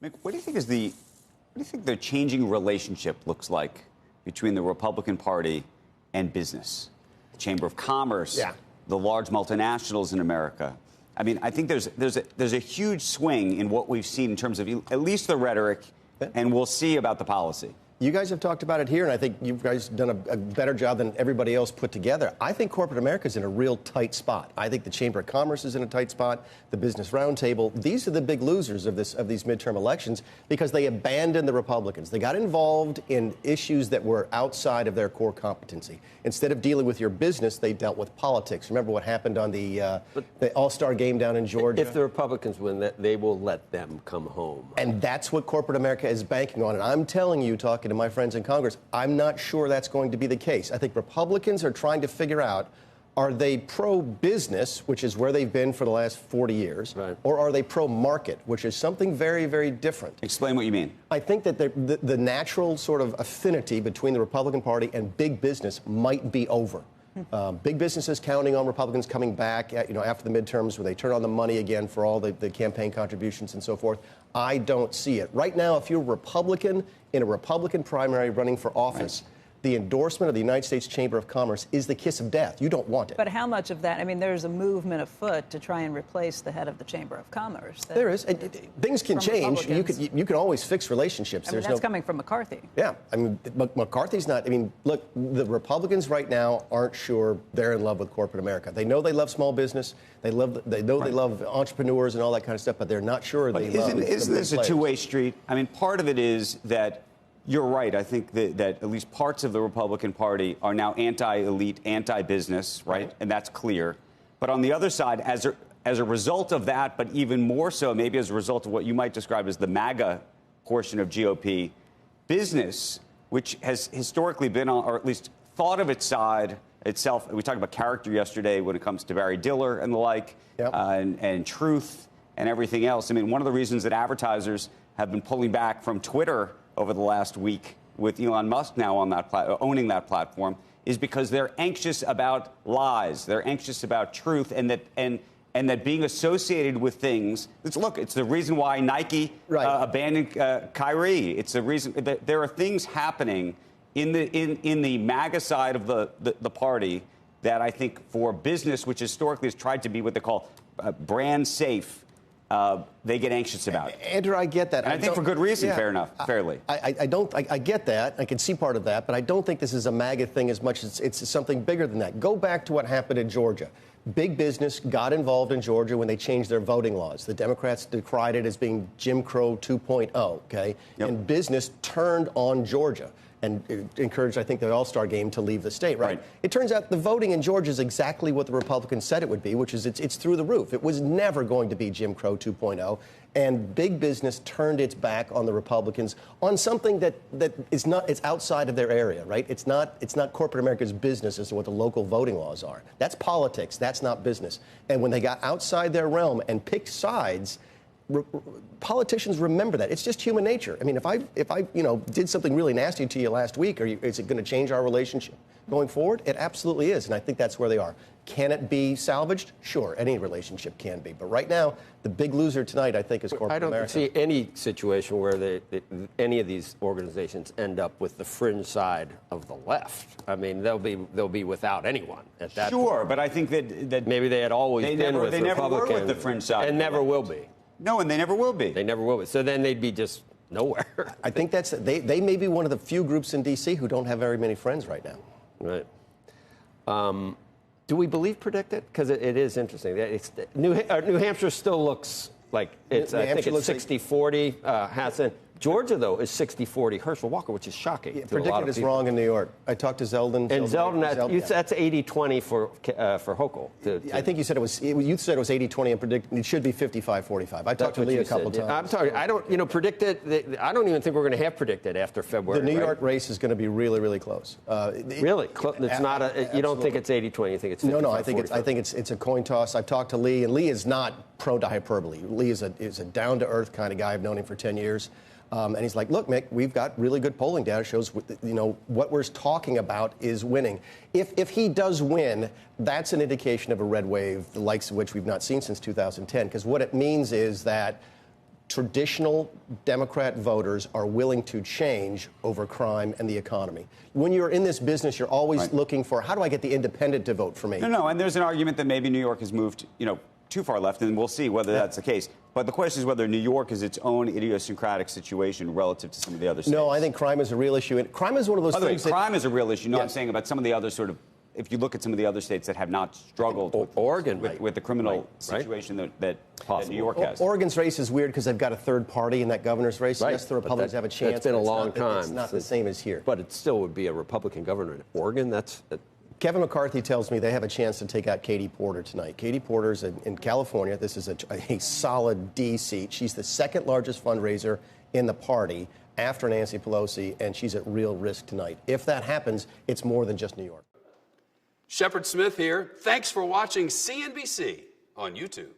Mick, what do you think the changing relationship looks like between the Republican Party and business, the Chamber of Commerce, the large multinationals in America? I mean, I think there's a huge swing in what we've seen in terms of at least the rhetoric, and we'll see about the policy. You guys have talked about it here, and I think you guys have done a better job than everybody else put together. I think corporate America is in a real tight spot. I think the Chamber of Commerce is in a tight spot, the Business Roundtable. These are the big losers of these midterm elections because they abandoned the Republicans. They got involved in issues that were outside of their core competency. Instead of dealing with your business, they dealt with politics. Remember what happened on the All-Star game down in Georgia? If the Republicans win, they will let them come home. And that's what corporate America is banking on. And I'm telling you, talking to my friends in Congress, I'm not sure that's going to be the case. I think Republicans are trying to figure out, are they pro-business, which is where they've been for the last 40 years, right, or are they pro-market, which is something very, very different? Explain what you mean. I think that the natural sort of affinity between the Republican Party and big business might be over. Big businesses counting on Republicans coming back, after the midterms, where they turn on the money again for all the campaign contributions and so forth. I don't see it. Right now, if you're a Republican in a Republican primary running for office, the endorsement of the United States Chamber of Commerce is the kiss of death. You don't want it. But how much of that? I mean, there's a movement afoot to try and replace the head of the Chamber of Commerce. There is. Things can change. You can always fix relationships. I mean, that's coming from McCarthy. Yeah. I mean, McCarthy's not. I mean, look, the Republicans right now aren't sure they're in love with corporate America. They know they love small business. They know they love entrepreneurs and all that kind of stuff, but they're not sure they love. Isn't this a two-way street? I mean, part of it is that you're right. I think that at least parts of the Republican Party are now anti-elite, anti-business, right? And that's clear. But on the other side, as a result of that, but even more so, maybe as a result of what you might describe as the MAGA portion of GOP, business, which has historically been on, or at least thought of its side itself. We talked about character yesterday when it comes to Barry Diller and the like, and truth and everything else. I mean, one of the reasons that advertisers have been pulling back from Twitter over the last week, with Elon Musk now on that owning that platform, is because they're anxious about lies. They're anxious about truth, and that being associated with things. It's the reason why Nike abandoned Kyrie. It's the reason that there are things happening in the MAGA side of the party that I think for business, which historically has tried to be what they call brand safe, they get anxious about it. Andrew, I get that. And I think for good reason, fair enough, fairly. I get that. I can see part of that, but I don't think this is a MAGA thing as much as it's something bigger than that. Go back to what happened in Georgia. Big business got involved in Georgia when they changed their voting laws. The Democrats decried it as being Jim Crow 2.0, okay? Yep. And business turned on Georgia and encouraged, I think, the All-Star game to leave the state, right? It turns out the voting in Georgia is exactly what the Republicans said it would be, which is it's through the roof. It was never going to be Jim Crow 2.0, and big business turned its back on the Republicans on something that is not, it's outside of their area, right? It's not corporate America's business as to what the local voting laws are. That's politics. That's not business. And when they got outside their realm and picked sides, politicians remember that. It's just human nature. I mean, if I did something really nasty to you last week, is it going to change our relationship going forward? It absolutely is, and I think that's where they are. Can it be salvaged? Sure, any relationship can be. But right now, the big loser tonight, I think, is corporate America. I don't see any situation where any of these organizations end up with the fringe side of the left. I mean, they'll be without anyone at that point. Sure, but I think that maybe they had always been with Republicans. They never were with the fringe side. And never will be. No, and they never will be. They never will be. So then they'd be just nowhere. I think they may be one of the few groups in D.C. who don't have very many friends right now. Right. Do we believe predicted? Because it is interesting. New Hampshire still looks like it's. I think it's 60-40 Hassan. Georgia, though, is 60-40 Herschel Walker, which is shocking. Yeah, predicted is wrong in New York. I talked to Zeldin. And Zeldin, that's 80-20 for Hochul. I think you said it was 80-20 and predicted it should be 55-45. I talked to Lee a couple times. I'm sorry. I don't predicted. I don't even think we're going to have predicted after February. The New York race is going to be really, really close. Really? It's not a. You don't think it's 80-20? You think it's 55-45? No. I think it's a coin toss. I've talked to Lee, and Lee is not prone to hyperbole. Lee is a down to earth kind of guy. I've known him for 10 years. And he's like, look, Mick, we've got really good polling data. Shows, what we're talking about is winning. If he does win, that's an indication of a red wave, the likes of which we've not seen since 2010. Because what it means is that traditional Democrat voters are willing to change over crime and the economy. When you're in this business, you're always looking for, how do I get the independent to vote for me? No, and there's an argument that maybe New York has moved, too far left, and we'll see whether that's the case. But the question is whether New York is its own idiosyncratic situation relative to some of the other states. No, I think crime is a real issue. And crime is one of those things crime is a real issue. No, I'm saying about some of the other sort of, if you look at some of the other states that have not struggled with the criminal situation that New York has. Oregon's race is weird because they've got a third party in that governor's race. Yes, the Republicans have a chance. It's been a long time. It's not the same as here. But it still would be a Republican governor in Oregon. Kevin McCarthy tells me they have a chance to take out Katie Porter tonight. Katie Porter's in California. This is a solid D seat. She's the second largest fundraiser in the party after Nancy Pelosi, and she's at real risk tonight. If that happens, it's more than just New York. Shepard Smith here. Thanks for watching CNBC on YouTube.